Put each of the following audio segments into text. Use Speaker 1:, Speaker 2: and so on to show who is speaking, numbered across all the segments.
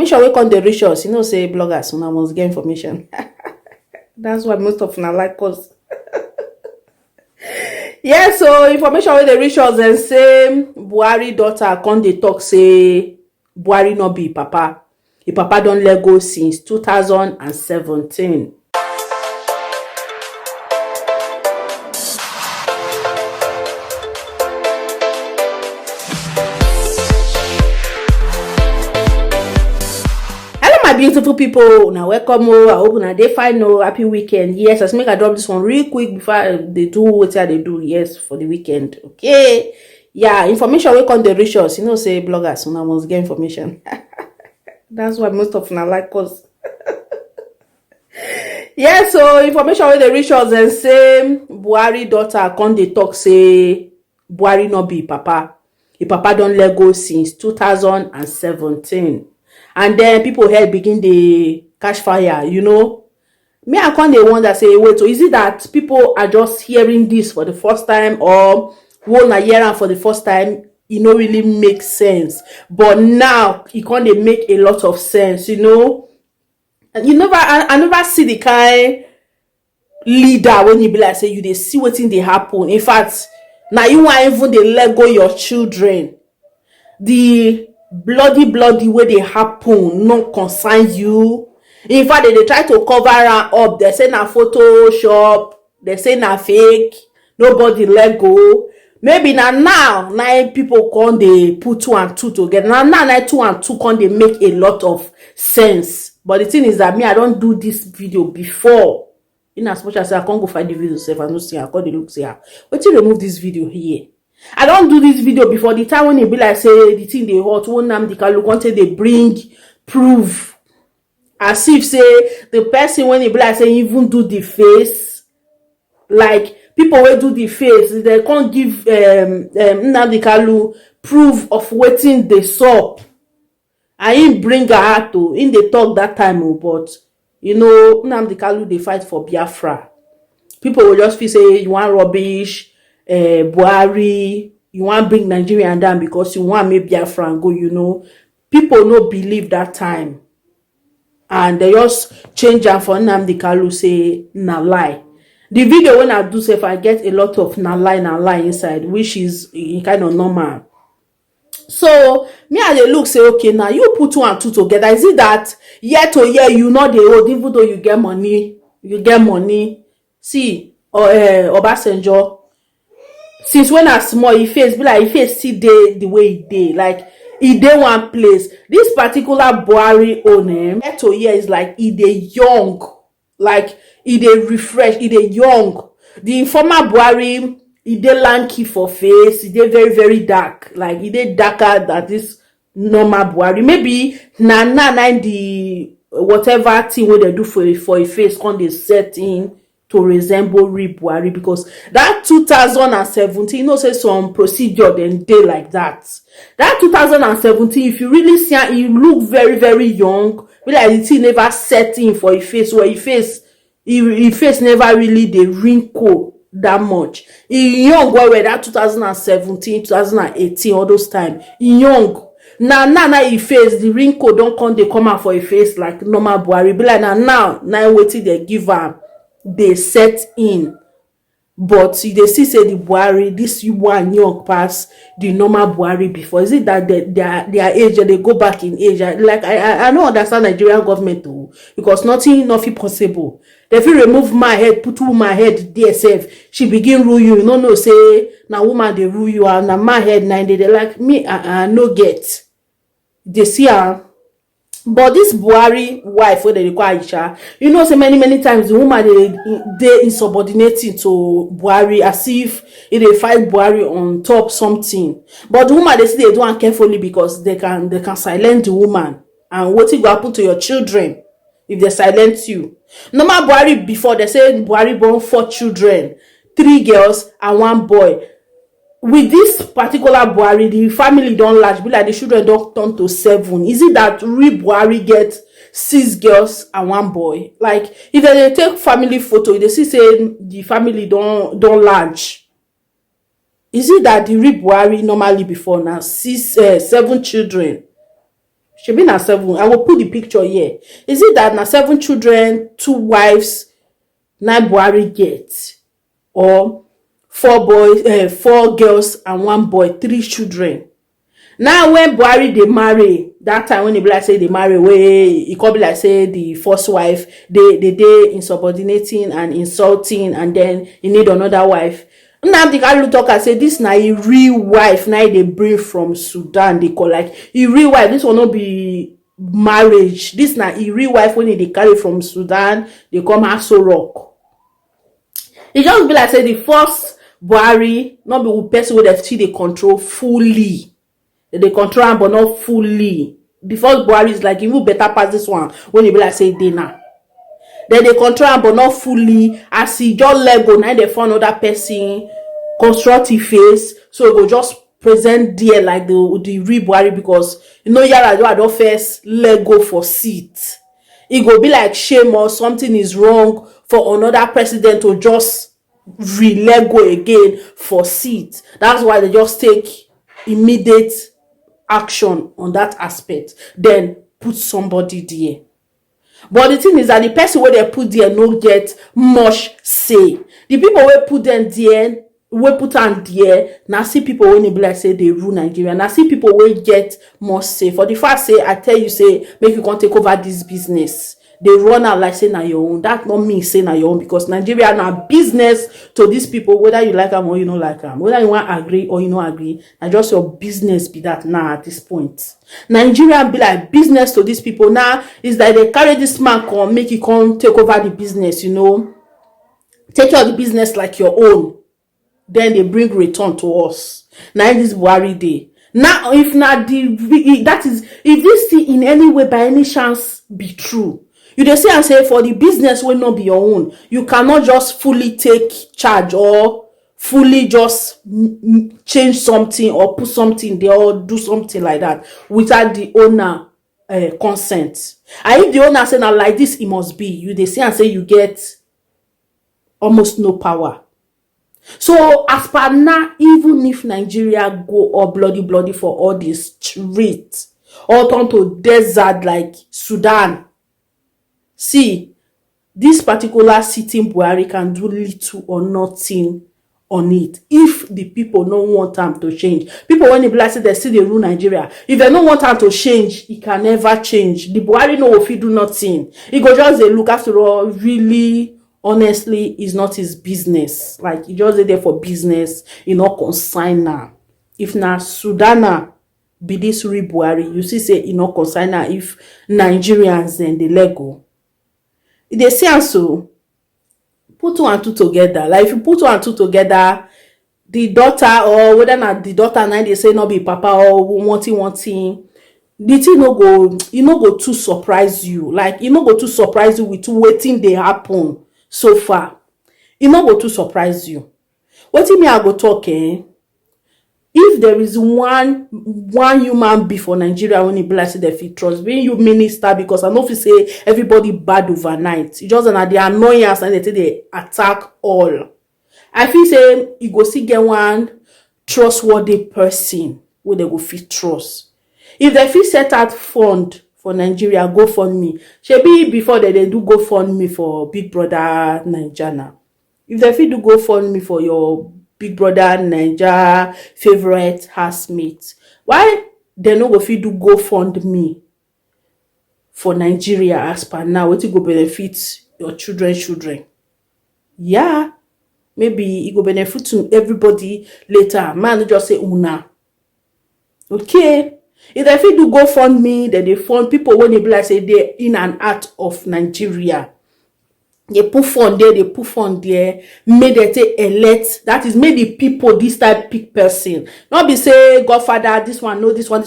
Speaker 1: Make sure we come the reach us. You know, say bloggers, una must get information. That's why most of una like us. Yeah, so information wey dey reach us and say Buhari daughter come dey talk say Buhari no be papa. The papa don let go since 2017. My beautiful people, now welcome. I hope una dey fine. Happy weekend. Yes, let's make I drop this one real quick before they do what they do. Yes, for the weekend. Okay, yeah, information wey come dey reach us. You know, say bloggers una must get information. That's why most of una like us. Yeah, so information wey dey reach us and say Buhari daughter come dey talk say Buhari no be papa. The papa don let go since 2017. And then people head begin dey catch fire, you know. Me, I can't dey wonder, say, wait, so is it that people are just hearing this for the first time, or won't I hear am for the first time? It no really make sense. But now it can't dey make a lot of sense, you know. And I never see the kind leader when you be like, say, you dey see wetin dey happen. In fact, now you want even dey let go your children. The bloody wey dey happen no concern you. In fact, they try to cover am up. They say na Photoshop, they say na fake, nobody let go. Maybe now people come dey put 2 and 2 together. Now 2 and 2 come dey make a lot of sense. But the thing is that me, I don't do this video before. In as much as I can't go find the video self, I no see, I call the look, say, wetin remove this video here. I don't do this video before. The time when it be like, say, the thing they hot, one Nnamdi Kanu wanted they bring proof. As if, say, the person when it be like, say, even do the face. Like, people will do the face. They can't give Nnamdi Kanu proof of waiting they saw. I ain't bring her out to, in the talk that time, but, you know, Nnamdi Kanu, they fight for Biafra. People will just feel, say, you want rubbish. Buhari, you want bring Nigerian down because you want make Biafra go, you know. People no believe that time. And they just change am for Nnamdi Kanu, say, na lie. The video when I do say, if I get a lot of na lie inside, which is kind of normal. So, me and they look, say, okay, now you put 2 and 2 together. Is it that year to year, you know the old, even though you get money? See, Obasanjo, since when I small, he face be like, he face still dey the way he dey, like he dey one place. This particular Buhari own year to year is like he dey young, like he dey refresh, he dey young. The former Buhari, he dey lanky for face, he dey very very dark, like he dey darker than this normal Buhari. Maybe na the whatever thing wey they do for a face come dey set in to resemble real Buhari, because that 2017, you know, say some procedure then day like that. That 2017, if you really see him, he look very, very young. But like the thing never set in for his face, where his face never really the wrinkle that much. He young where that 2017, 2018, all those time. He young. Now his face, the wrinkle don't come out for his face like normal Buhari. Be like now waiting they give him. They set in, but you dey see say the Buhari, this one young pass the normal Buhari before. Is it that their age, they go back in age? Like I don't understand Nigerian government too, because nothing possible. If you remove my head, put woman head there safe, she begin rule you. No say now woman they rule you, and now my head 90. They like me. No get. They see her. But this Buhari wife, where they require Aisha, you know, so many times the woman they insubordinating to Buhari, as if they fight Buhari on top something. But the woman, they say they do it carefully because they can silence the woman. And what will happen to your children if they silence you? Normal Buhari before, they say Buhari born 4 children, 3 girls and 1 boy. With this particular Buhari, the family don't large, be like the children don't turn to 7. Is it that real Buhari get 6 girls and 1 boy? Like, if they take family photo, they see say the family don't large. Is it that the real Buhari normally before now 7 children? She be na 7. I will put the picture here. Is it that na 7 children, 2 wives, 9 Buhari get, or 4 girls and 1 boy, 3 children? Now when Buhari dey marry, that time when e be like say dey marry, wey e come be like say the first wife dey insubordinating and insulting, and then e need another wife. Nnamdi Kanu talk say this na e real wife, na e dey bring from Sudan. They call like e real wife. This one no be marriage. This na e real wife when e dey carry from Sudan. They come Aso Rock. E just be like say the first Buhari no be person wey dem still dey control fully. They control am but not fully. The first Buhari is like even better pass this one when e be like say dey now. Then they control am but not fully. As he just let go, now they find another person construct his face, so e go just present there like the real Buhari, because you know Yar'Adua don first let go for seat. E go be like shame or something is wrong for another president to just let go again for seat. That's why they just take immediate action on that aspect, then put somebody there. But the thing is that the person where they put there no get much say. The people where put them there, we put on there, now see people when they be like say they rule Nigeria. Now see people where get more say. For the fact say I tell you say make you can't take over this business. They run out like say na your own. That not mean say na your own, because Nigeria na business to these people, whether you like them or you don't like them, whether you want to agree or you don't agree. Na just your business be that now at this point. Nigeria be like business to these people. Now it's like they carry this man come, make you come take over the business, you know. Take care of the business like your own. Then they bring return to us. Now this Buhari day. Now if not that is, if this thing in any way by any chance be true, you dey say and say for the business will not be your own, you cannot just fully take charge or fully just change something or put something there or do something like that without the owner consent. And if the owner say now like this it must be, you dey say and say you get almost no power. So as per now, even if Nigeria go all bloody for all these streets or turn to desert like Sudan, see, this particular sitting Buhari can do little or nothing on it if the people don't want them to change. People when they be like say they still they rule Nigeria, if they don't want them to change, it can never change. The Buhari no if he do nothing, he go just they look. After all, really honestly is not his business. Like he just there for business, you know, consign now. If na Sudana be this real Buhari, you see say you know consign now. If Nigerians then they let go. They say also put 2 and 2 together. Like if you put 2 and 2 together, the daughter or whether not the daughter now they say not be papa or wanting, the thing no go, you no go too surprise you. Like you no go too surprise you with waiting they happen so far. It no go too surprise you. Wetin me I go talk if there is one human being for Nigeria when he be like say they fit trust, being you minister, because I know if you say everybody bad overnight, it just na the annoyance and they attack all. I feel say you go see get one trustworthy person where they go fit trust. If they fit set out fund for Nigeria, go fund me. Shebi before they do go fund me for Big Brother Nigeria. If they fit do go fund me for your Big Brother Naija favorite housemate, why they no go fit do go fund me for Nigeria as per now? Wetin go benefit your children? Yeah, maybe it go benefit to everybody later. Man, just say una. Okay. If they fit do go fund me, then they fund people when they be like say they in and out of Nigeria. They put fund there, made they take elect. That is, made the people this type pick person. Not be say Godfather, this one, no, this one.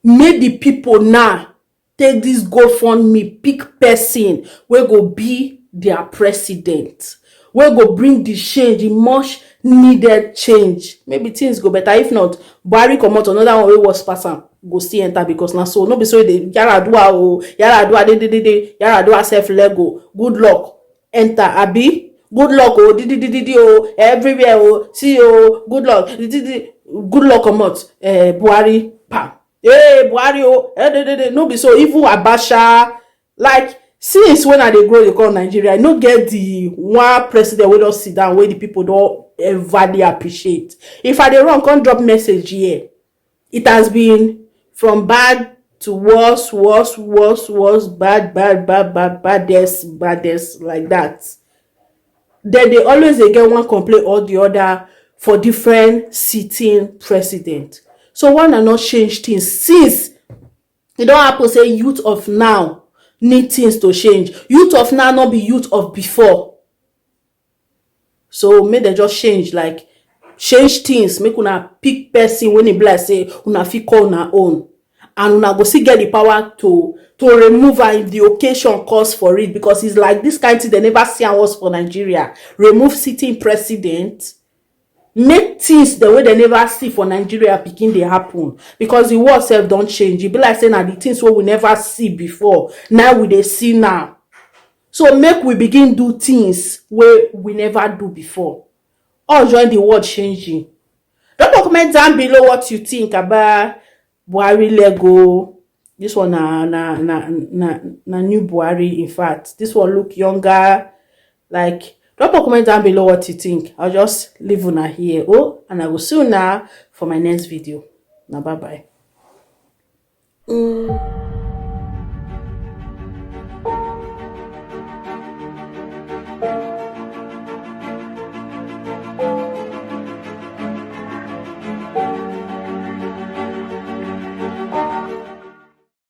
Speaker 1: Made the people now take this GoFundMe, pick person where go be their president. Where go bring the change, the much needed change. Maybe things go better. If not, Buhari come out another one wey was person go still enter, because now so no be so the Yar'Adua self lego. Good luck. Enter abi, good luck everywhere see good luck come out Buhari pa Hey, Buhari, oh, no be so. Even Abacha, like, since when I dey grow, they call Nigeria, I no get the one president wey don sit down wey the people don ever dey appreciate. If I dey wrong, come drop message here. It has been from bad to worse, baddest, like that. Then they always dey get one complaint or the other for different sitting president. So why not change things since e don happen say youth of now need things to change. Youth of now no be youth of before. So make dem just change, like change things, make una pick person wey e be like say una fit call una own, and una go still get the power to remove am if the occasion calls for it, because it's like this kind thing they never see am once for Nigeria. Remove sitting president, make things the way they never see for Nigeria begin dey happen, because the world sef don change. E be like say na the things wey we never see before now we dey see now. So make we begin do things wey we never do before. All join the world changing. Don't comment down below what you think about Buhari Lego. This one na new Buhari. In fact, this one look younger. Like, drop a comment down below what you think. I'll just leave una here. Oh, and I will see you now for my next video. Now, bye bye.